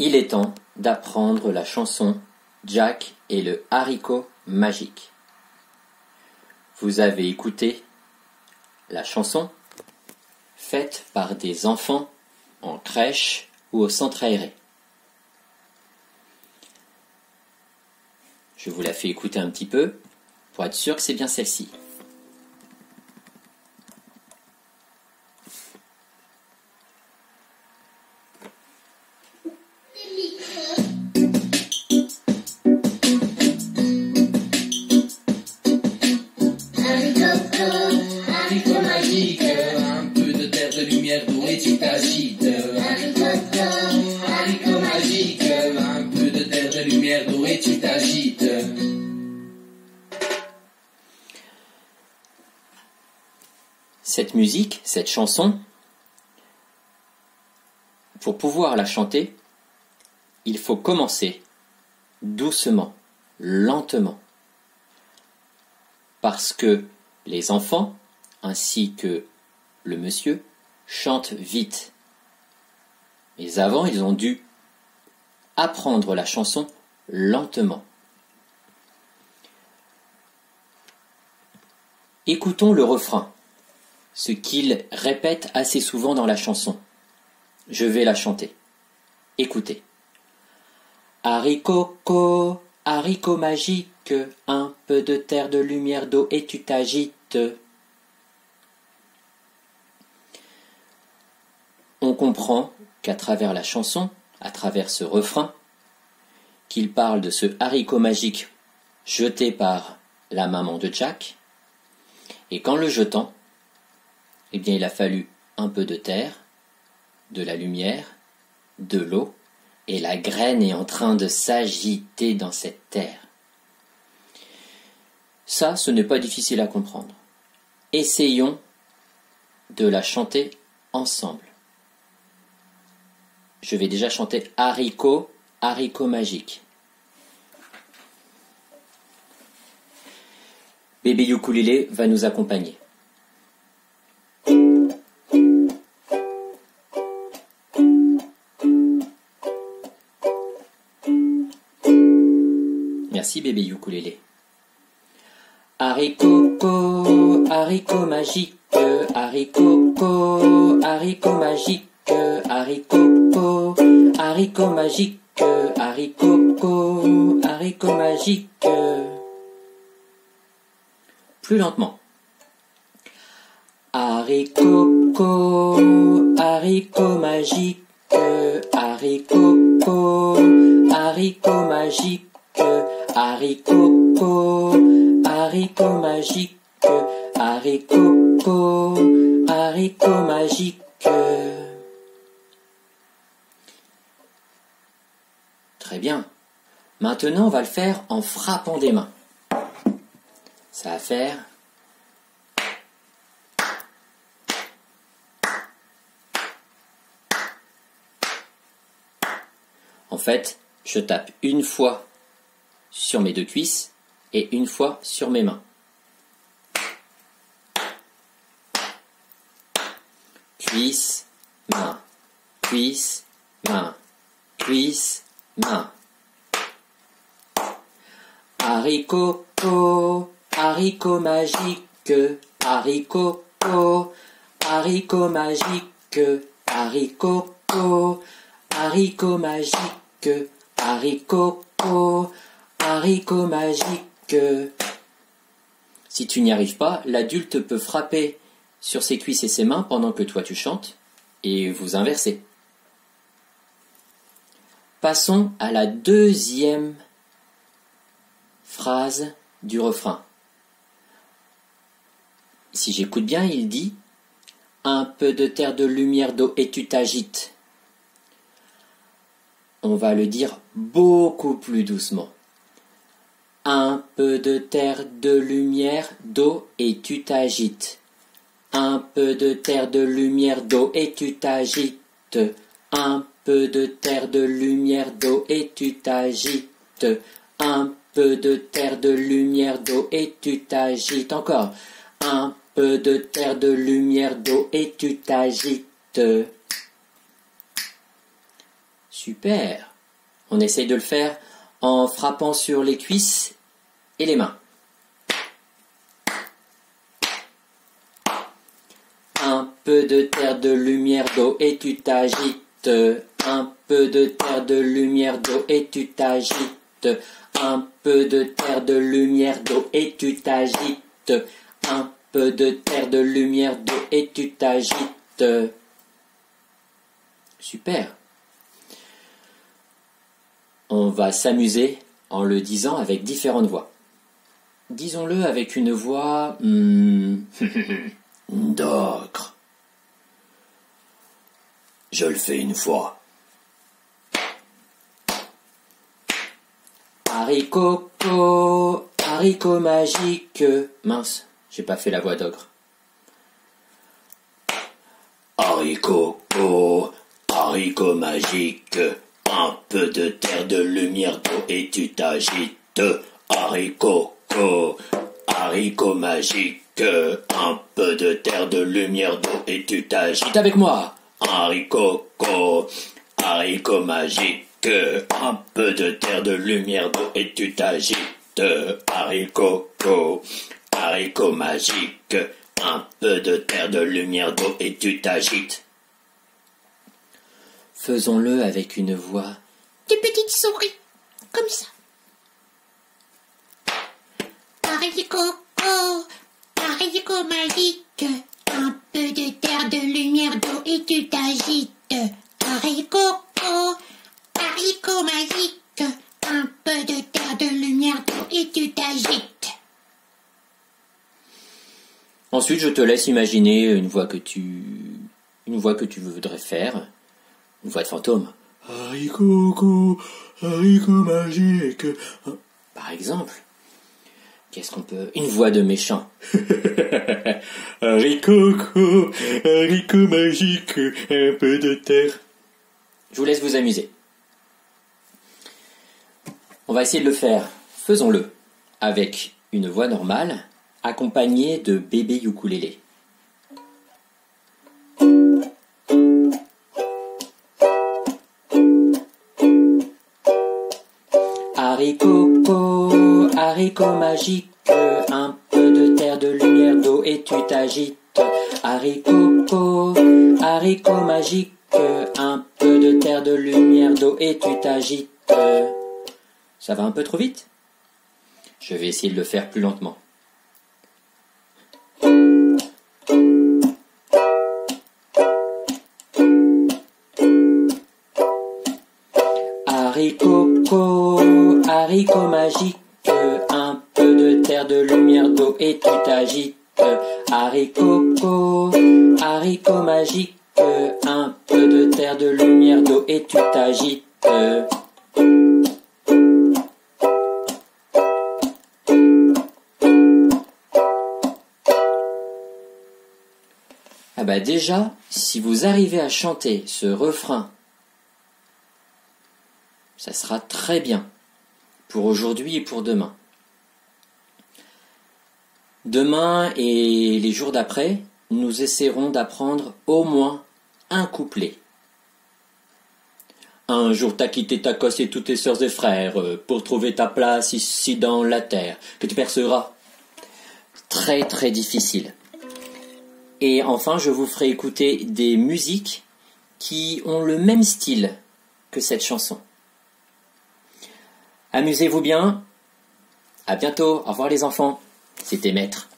Il est temps d'apprendre la chanson Jack et le haricot magique. Vous avez écouté la chanson faite par des enfants en crèche ou au centre aéré. Je vous la fais écouter un petit peu pour être sûr que c'est bien celle-ci. Haricot magique, un peu de terre, de lumière, d'eau et tu t'agites. Haricot magique, un peu de terre, de lumière, d'eau et tu t'agites. Cette musique, cette chanson, pour pouvoir la chanter, il faut commencer doucement, lentement. Parce que les enfants, ainsi que le monsieur, chantent vite. Mais avant, ils ont dû apprendre la chanson lentement. Écoutons le refrain, ce qu'il répète assez souvent dans la chanson. Je vais la chanter. Écoutez. Haricot, haricot magique, un peu de terre, de lumière, d'eau et tu t'agites. On comprend qu'à travers la chanson, à travers ce refrain, qu'il parle de ce haricot magique jeté par la maman de Jack, et qu'en le jetant, eh bien il a fallu un peu de terre, de la lumière, de l'eau, et la graine est en train de s'agiter dans cette terre. Ça, ce n'est pas difficile à comprendre. Essayons de la chanter ensemble. Je vais déjà chanter haricot, haricot magique. Bébé ukulélé va nous accompagner. Merci bébé ukulélé. Haricot, haricot magique, haricot, haricot magique, haricot, haricot magique, haricot, haricot magique. Plus lentement. Haricot, haricot magique, haricot, haricot magique, haricot, haricot magique, haricot, haricot magique. Très bien. Maintenant, on va le faire en frappant des mains. Ça va faire... En fait, je tape une fois sur mes deux cuisses et une fois sur mes mains. Cuisse, main, cuisse, main, cuisse, main. Haricot, haricot magique, haricot, haricot magique, haricot, haricot magique, haricot, haricot magique. Si tu n'y arrives pas, l'adulte peut frapper sur ses cuisses et ses mains pendant que toi tu chantes et vous inversez. Passons à la deuxième phrase du refrain. Si j'écoute bien, il dit « Un peu de terre, de lumière, d'eau et tu t'agites ». On va le dire beaucoup plus doucement. Un peu de terre, de lumière, d'eau et tu t'agites. Un peu de terre, de lumière, d'eau et tu t'agites. Un peu de terre, de lumière, d'eau et tu t'agites. Un peu de terre, de lumière, d'eau et tu t'agites. Encore. Un peu de terre, de lumière, d'eau et tu t'agites. Super. On essaye de le faire en frappant sur les cuisses et les mains. Un peu de terre, de lumière, d'eau et tu t'agites. Un peu de terre, de lumière, d'eau et tu t'agites. Un peu de terre, de lumière, d'eau et tu t'agites. Un peu de terre, de lumière, d'eau et tu t'agites. Super. On va s'amuser en le disant avec différentes voix. Disons-le avec une voix d'ocre. Je le fais une fois. Haricot, haricot magique. Mince, j'ai pas fait la voix d'ogre. Haricot, haricot magique. Un peu de terre, de lumière, d'eau et tu t'agites. Haricot, haricot magique. Un peu de terre, de lumière, d'eau et tu t'agites avec moi. Haricot, haricot magique. Un peu de terre, de lumière, d'eau et tu t'agites. Haricot, haricot magique. Un peu de terre, de lumière, d'eau et tu t'agites. Faisons-le avec une voix de petite souris, comme ça. Haricot magique, un peu de terre, de lumière, d'eau et tu t'agites. Haricot magique, un peu de terre, de lumière, d'eau et tu t'agites. Ensuite, je te laisse imaginer une voix que tu voudrais faire. Une voix de fantôme. Haricot magique. Par exemple. Qu'est-ce qu'on peut... Une voix de méchant. Haricot magique, un peu de terre. Je vous laisse vous amuser. On va essayer de le faire. Faisons-le. Avec une voix normale, accompagnée de bébé ukulélé. Haricot magique, un peu de terre, de lumière, d'eau et tu t'agites. Haricot magique, un peu de terre, de lumière, d'eau et tu t'agites. Ça va un peu trop vite? Je vais essayer de le faire plus lentement. Haricot magique, un peu de terre, de lumière, d'eau et tu t'agites. Haricot magique, un peu de terre, de lumière, d'eau et tu t'agites. Ah bah déjà, si vous arrivez à chanter ce refrain, ça sera très bien pour aujourd'hui et pour demain. Demain et les jours d'après, nous essaierons d'apprendre au moins un couplet. Un jour t'as quitté ta cosse et tous tes sœurs et frères pour trouver ta place ici dans la terre que tu perceras. Très très difficile. Et enfin, je vous ferai écouter des musiques qui ont le même style que cette chanson. Amusez-vous bien. À bientôt. Au revoir les enfants. C'était Maître.